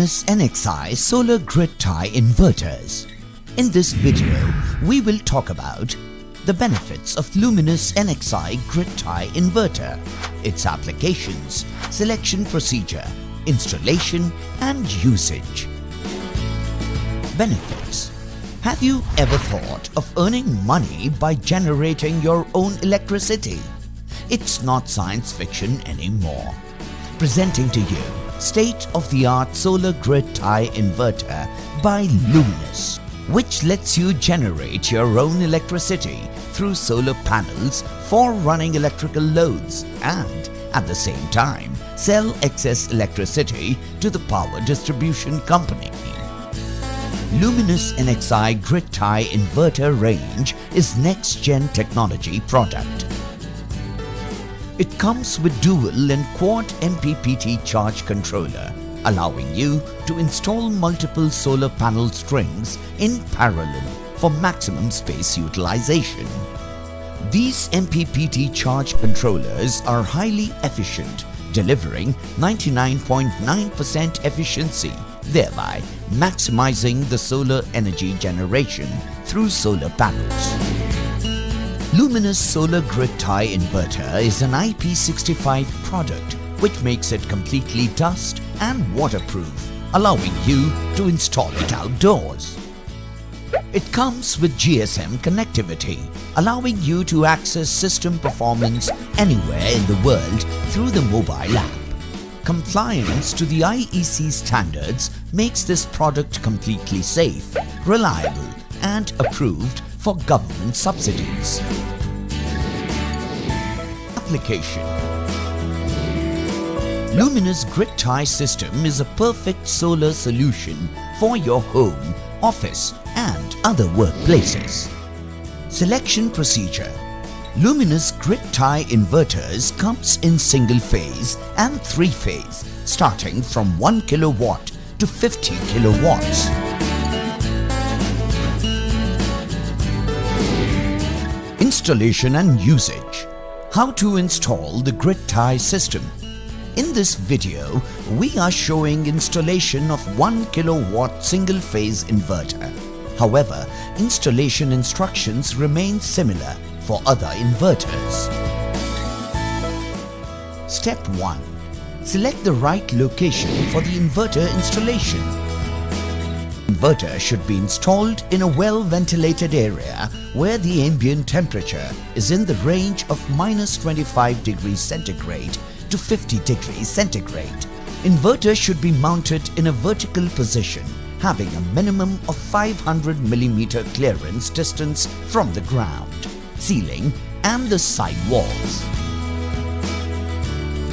Luminous NXI Solar Grid-Tie Inverters. In this video, we will talk about the benefits of Luminous NXI Grid-Tie Inverter, its applications, selection procedure, installation and usage. Benefits. Have you ever thought of earning money by generating your own electricity? It's not science fiction anymore. Presenting to you state-of-the-art solar grid-tie inverter by Luminous, which lets you generate your own electricity through solar panels for running electrical loads and, at the same time, sell excess electricity to the power distribution company. Luminous NXI Grid-Tie Inverter range is next-gen technology product. It comes with dual and quad MPPT charge controller, allowing you to install multiple solar panel strings in parallel for maximum space utilization. These MPPT charge controllers are highly efficient, delivering 99.9% efficiency, thereby maximizing the solar energy generation through solar panels. Luminous Solar Grid-Tie Inverter is an IP65 product which makes it completely dust and waterproof, allowing you to install it outdoors. It comes with GSM connectivity, allowing you to access system performance anywhere in the world through the mobile app. Compliance to the IEC standards makes this product completely safe, reliable and approved for government subsidies. Application. Luminous Grid-Tie system is a perfect solar solution for your home, office and other workplaces. Selection procedure. Luminous Grid-Tie inverters comes in single phase and three phase, starting from 1 kilowatt to 50 kilowatts. Installation and usage. How to install the grid-tie system. In this video, we are showing installation of 1 kilowatt single-phase inverter. However, installation instructions remain similar for other inverters. Step 1. Select the right location for the inverter installation. Inverter should be installed in a well-ventilated area where the ambient temperature is in the range of -25 degrees centigrade to 50 degrees centigrade. Inverter should be mounted in a vertical position, having a minimum of 500 mm clearance distance from the ground, ceiling and the side walls.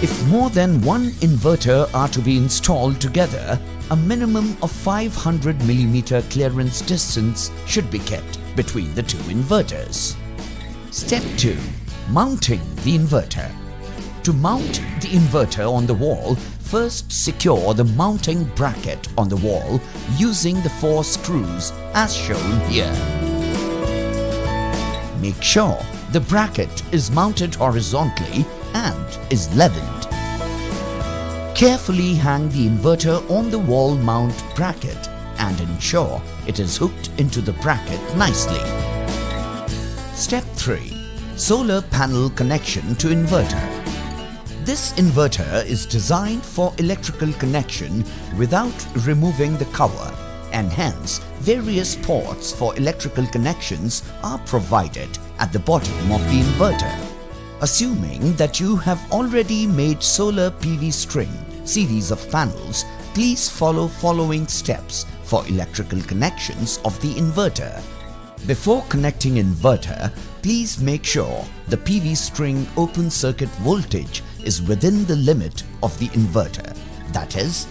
If more than one inverter are to be installed together, a minimum of 500 mm clearance distance should be kept between the two inverters. Step 2. Mounting the inverter. To mount the inverter on the wall, first secure the mounting bracket on the wall using the 4 screws as shown here. Make sure the bracket is mounted horizontally and is leveled. Carefully hang the inverter on the wall mount bracket and ensure it is hooked into the bracket nicely. Step 3. Solar panel connection to inverter. This inverter is designed for electrical connection without removing the cover, and hence various ports for electrical connections are provided at the bottom of the inverter. Assuming that you have already made solar PV string series of panels, please follow following steps for electrical connections of the inverter. Before connecting inverter, please make sure the PV string open circuit voltage is within the limit of the inverter, that is,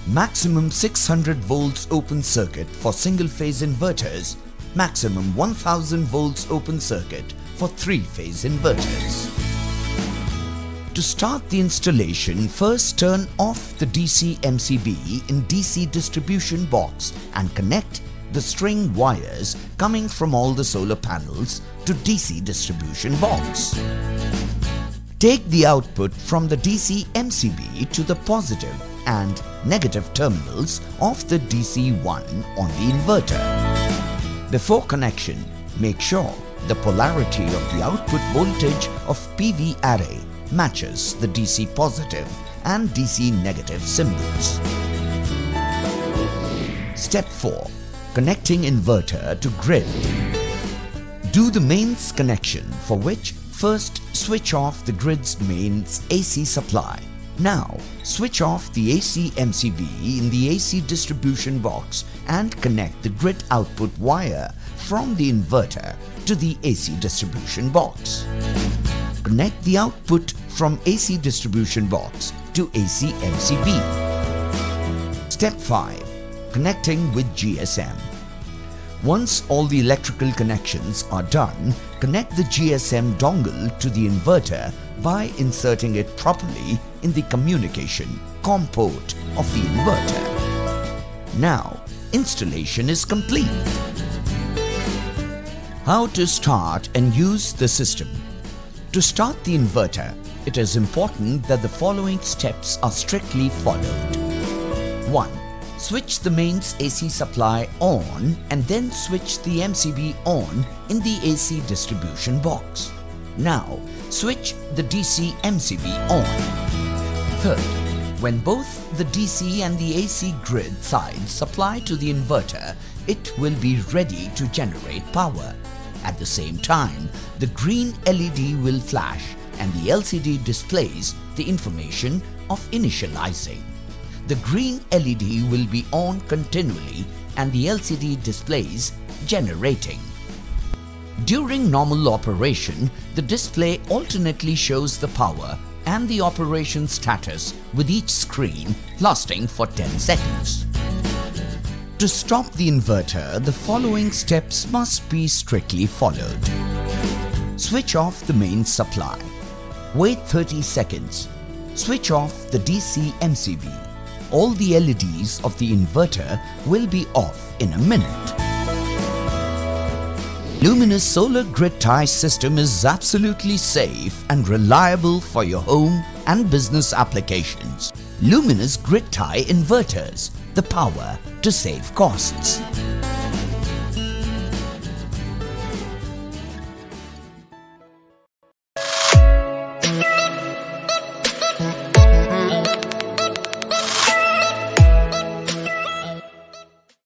maximum 600 volts open circuit for single-phase inverters, maximum 1000 volts open circuit for three-phase inverters. To start the installation, first turn off the DC MCB in DC distribution box and connect the string wires coming from all the solar panels to DC distribution box. Take the output from the DC MCB to the positive and negative terminals of the DC1 on the inverter. Before connection, make sure the polarity of the output voltage of PV array matches the DC positive and DC negative symbols. Step 4. Connecting inverter to grid. Do the mains connection, for which first switch off the grid's mains AC supply. Now switch off the AC MCB in the AC distribution box and connect the grid output wire from the inverter to the AC distribution box. Connect the output from AC distribution box to AC MCB. Step 5. Connecting with GSM. Once all the electrical connections are done, connect the GSM dongle to the inverter by inserting it properly in the communication COM port of the inverter. Now, installation is complete. How to start and use the system. To start the inverter, it is important that the following steps are strictly followed. 1. Switch the mains AC supply on and then switch the MCB on in the AC distribution box. Now, switch the DC MCB on. Third, when both the DC and the AC grid sides supply to the inverter, it will be ready to generate power. At the same time, the green LED will flash and the LCD displays the information of initializing. The green LED will be on continually and the LCD displays generating. During normal operation, the display alternately shows the power and the operation status with each screen lasting for 10 seconds. To stop the inverter, the following steps must be strictly followed. Switch off the main supply. Wait 30 seconds. Switch off the DC MCB. All the LEDs of the inverter will be off in a minute. Luminous solar grid tie system is absolutely safe and reliable for your home and business applications. Luminous grid tie inverters, the power to save costs.